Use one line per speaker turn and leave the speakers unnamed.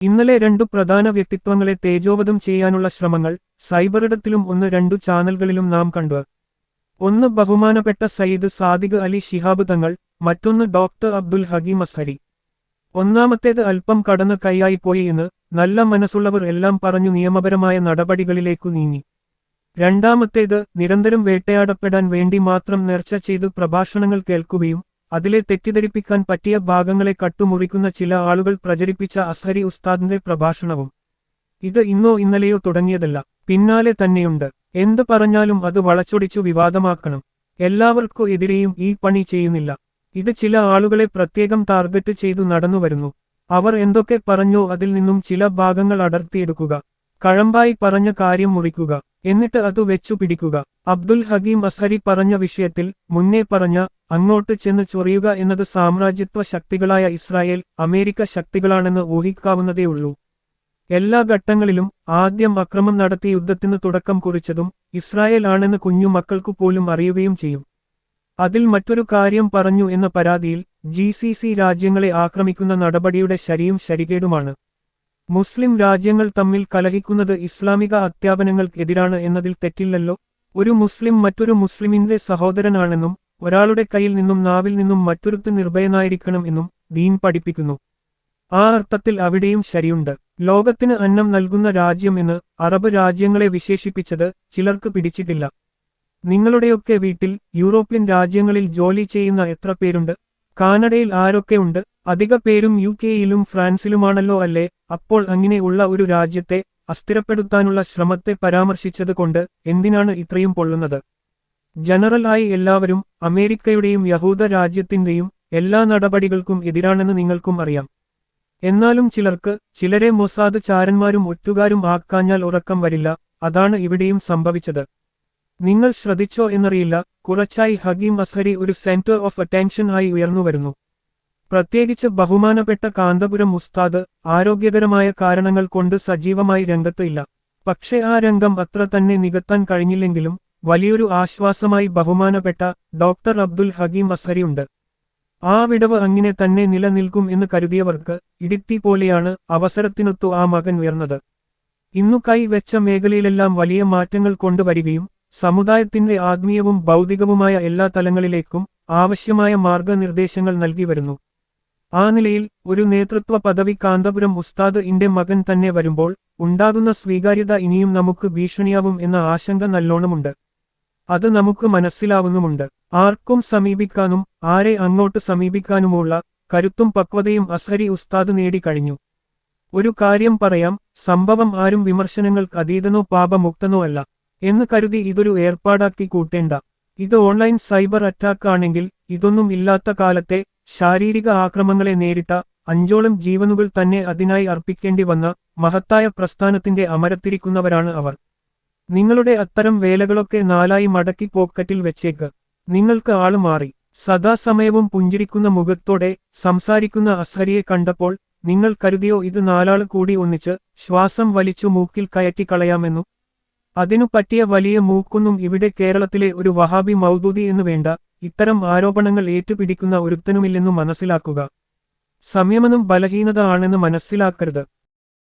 ഇന്നലെ രണ്ടു പ്രധാന വ്യക്തിത്വങ്ങളെ തേജോവധം ചെയ്യാനുള്ള ശ്രമങ്ങൾ സൈബറിടത്തിലും രണ്ടു ചാനലുകളിലും നാം കണ്ടു. ഒന്ന് ബഹുമാനപ്പെട്ട സയ്യിദ് സാദിഖ് അലി ശിഹാബ് തങ്ങൾ, മറ്റൊന്ന് ഡോക്ടർ അബ്ദുൽ ഹകീം അസ്ഹരി. ഒന്നാമത്തേത് അല്പം കടന്ന് കൈയായിപ്പോയി എന്ന് നല്ല മനസ്സുള്ളവർ എല്ലാം പറഞ്ഞു നിയമപരമായ നടപടികളിലേക്കു നീങ്ങി. രണ്ടാമത്തേത് നിരന്തരം വേട്ടയാടപ്പെടാൻ വേണ്ടി മാത്രം നേർച്ച ചെയ്ത് പ്രഭാഷണങ്ങൾ കേൾക്കുകയും അതിലെ തെറ്റിദ്ധരിപ്പിക്കാൻ പറ്റിയ ഭാഗങ്ങളെ കട്ടുമുറിക്കുന്ന ചില ആളുകൾ പ്രചരിപ്പിച്ച അസ്ഹരി ഉസ്താദിന്റെ പ്രഭാഷണവും. ഇത് ഇന്നോ ഇന്നലെയോ തുടങ്ങിയതല്ല, പിന്നാലെ തന്നെയുണ്ട്. എന്ത് പറഞ്ഞാലും അത് വളച്ചൊടിച്ചു വിവാദമാക്കണം. എല്ലാവർക്കു എതിരെയും ഈ പണി ചെയ്യുന്നില്ല. ഇത് ചില ആളുകളെ പ്രത്യേകം ടാർഗറ്റ് ചെയ്തു നടന്നുവരുന്നു. അവർ എന്തൊക്കെ പറഞ്ഞോ അതിൽ നിന്നും ചില ഭാഗങ്ങൾ അടർത്തിയെടുക്കുക, കഴമ്പായി പറഞ്ഞ കാര്യം മുറിക്കുക, എന്നിട്ട് അതു വെച്ചു പിടിക്കുക. അബ്ദുൽ ഹകീം അസ്ഹരി പറഞ്ഞ വിഷയത്തിൽ മുന്നേ പറഞ്ഞ അങ്ങോട്ട് ചെന്ന് ചൊറിയുക എന്നത് സാമ്രാജ്യത്വ ശക്തികളായ ഇസ്രായേൽ, അമേരിക്ക ശക്തികളാണെന്ന് ഊഹിക്കാവുന്നതേയുള്ളൂ. എല്ലാ ഘട്ടങ്ങളിലും ആദ്യം അക്രമം നടത്തി യുദ്ധത്തിന് തുടക്കം കുറിച്ചതും ഇസ്രായേൽ ആണെന്ന് കുഞ്ഞു മക്കൾക്കു പോലും അറിയുകയും ചെയ്യും. അതിൽ മറ്റൊരു കാര്യം പറഞ്ഞു എന്ന പരാതിയിൽ GCC രാജ്യങ്ങളെ ആക്രമിക്കുന്ന നടപടിയുടെ ശരിയും ശരികേടുമാണ്. മുസ്ലിം രാജ്യങ്ങൾ തമ്മിൽ കലഹിക്കുന്നത് ഇസ്ലാമിക അധ്യാപനങ്ങൾക്കെതിരാണ് എന്നതിൽ തെറ്റില്ലല്ലോ. ഒരു മുസ്ലിം മറ്റൊരു മുസ്ലിമിന്റെ സഹോദരനാണെന്നും ഒരാളുടെ കയ്യിൽ നിന്നും നാവിൽ നിന്നും മറ്റൊരുത്ത് നിർഭയനായിരിക്കണം എന്നും ദീൻ പഠിപ്പിക്കുന്നു. ആ അർത്ഥത്തിൽ അവിടെയും ശരിയുണ്ട്. ലോകത്തിന് അന്നം നൽകുന്ന രാജ്യം എന്ന് അറബ് രാജ്യങ്ങളെ വിശേഷിപ്പിച്ചത് ചിലർക്ക് പിടിച്ചിട്ടില്ല. നിങ്ങളുടെയൊക്കെ വീട്ടിൽ യൂറോപ്യൻ രാജ്യങ്ങളിൽ ജോലി ചെയ്യുന്ന എത്ര പേരുണ്ട്? കാനഡയിൽ ആരൊക്കെ ഉണ്ട്? അധിക പേരും UK-യിലും ഫ്രാൻസിലുമാണല്ലോ അല്ലേ? അപ്പോൾ അങ്ങനെ ഉള്ള ഒരു രാജ്യത്തെ അസ്ഥിരപ്പെടുത്താനുള്ള ശ്രമത്തെ പരാമർശിച്ചത് കൊണ്ട് എന്തിനാണ് ഇത്രയും പൊള്ളുന്നത്? ജനറൽ ആയി എല്ലാവരും അമേരിക്കയുടെയും യഹൂദ രാജ്യത്തിന്റെയും എല്ലാ നടപടികൾക്കും എതിരാണെന്ന് നിങ്ങൾക്കും അറിയാം. എന്നാലും ചിലരെ മൊസാദ് ചാരന്മാരും ഒറ്റുകാരും ആക്കാഞ്ഞാൽ ഉറക്കം വരില്ല. അതാണ് ഇവിടെയും സംഭവിച്ചത്. നിങ്ങൾ ശ്രദ്ധിച്ചോ എന്നറിയില്ല, കുറച്ചായി ഹകീം അസ്ഹരി ഒരു സെന്റർ ഓഫ് അറ്റൻഷൻ ആയി ഉയർന്നുവരുന്നു. പ്രത്യേകിച്ച് ബഹുമാനപ്പെട്ട കാന്തപുരം ഉസ്താദ് ആരോഗ്യകരമായ കാരണങ്ങൾ കൊണ്ട് സജീവമായി രംഗത്ത് ഇല്ല. പക്ഷേ ആ രംഗം അത്ര തന്നെ നികത്താൻ കഴിഞ്ഞില്ലെങ്കിലും വലിയൊരു ആശ്വാസമായി ബഹുമാനപ്പെട്ട ഡോക്ടർ അബ്ദുൽ ഹകീം അസ്ഹരി ഉണ്ട്. ആ വിടവ് അങ്ങനെ തന്നെ നിലനിൽക്കും എന്ന് കരുതിയവർക്ക് ഇടിത്തി പോലെയാണ് അവസരത്തിനൊത്തു ആ മകൻ ഉയർന്നത്. ഇന്നു കൈവെച്ച മേഖലയിലെല്ലാം വലിയ മാറ്റങ്ങൾ കൊണ്ടുവരികയും സമുദായത്തിന്റെ ആത്മീയവും ഭൗതികവുമായ എല്ലാ തലങ്ങളിലേക്കും ആവശ്യമായ മാർഗനിർദ്ദേശങ്ങൾ നൽകി വരുന്നു. ആ നിലയിൽ ഒരു നേതൃത്വ പദവി കാന്തപുരം ഉസ്താദ് ഇന്റെ മകൻ തന്നെ വരുമ്പോൾ ഉണ്ടാകുന്ന സ്വീകാര്യത ഇനിയും നമുക്ക് ഭീഷണിയാവും എന്ന ആശങ്ക നല്ലോണമുണ്ട്. അത് നമുക്ക് മനസ്സിലാവുന്നുമുണ്ട്. ആർക്കും സമീപിക്കാനും ആരെ അങ്ങോട്ട് സമീപിക്കാനുമുള്ള കരുത്തും പക്വതയും അസ്ഹരി ഉസ്താദ് നേടിക്കഴിഞ്ഞു. ഒരു കാര്യം പറയാം, സംഭവം ആരും വിമർശനങ്ങൾക്ക് അതീതനോ പാപമുക്തനോ അല്ല എന്ന് കരുതി ഇതൊരു ഏർപ്പാടാക്കി കൂട്ടേണ്ട. ഇത് ഓൺലൈൻ സൈബർ അറ്റാക്ക് ആണെങ്കിൽ ഇതൊന്നും ഇല്ലാത്ത കാലത്തെ ശാരീരിക ആക്രമങ്ങളെ നേരിട്ട 5ഓളം ജീവനുകൾ തന്നെ അതിനായി അർപ്പിക്കേണ്ടി വന്ന മഹത്തായ പ്രസ്ഥാനത്തിന്റെ അമരത്തിരിക്കുന്നവരാണ് അവർ. നിങ്ങളുടെ അത്തരം വേലകളൊക്കെ 4ആയി മടക്കി പോക്കറ്റിൽ വെച്ചേക്ക്. നിങ്ങൾക്ക് ആള് മാറി. സദാസമയവും പുഞ്ചിരിക്കുന്ന മുഖത്തോടെ സംസാരിക്കുന്ന അസ്ഹരിയെ കണ്ടപ്പോൾ നിങ്ങൾ കരുതിയോ ഇത് 4 കൂടി ഒന്നിച്ച് ശ്വാസം വലിച്ചു മൂക്കിൽ കയറ്റിക്കളയാമെന്നു? അതിനു പറ്റിയ വലിയ മൂക്കൊന്നും ഇവിടെ കേരളത്തിലെ ഒരു വഹാബി മൗദൂദി എന്നു വേണ്ട. ഇത്തരം ആരോപണങ്ങൾ ഏറ്റുപിടിക്കുന്ന ഒരുത്തനുമില്ലെന്നു മനസ്സിലാക്കുക. സംയമനം ബലഹീനത ആണെന്ന് മനസ്സിലാക്കരുത്.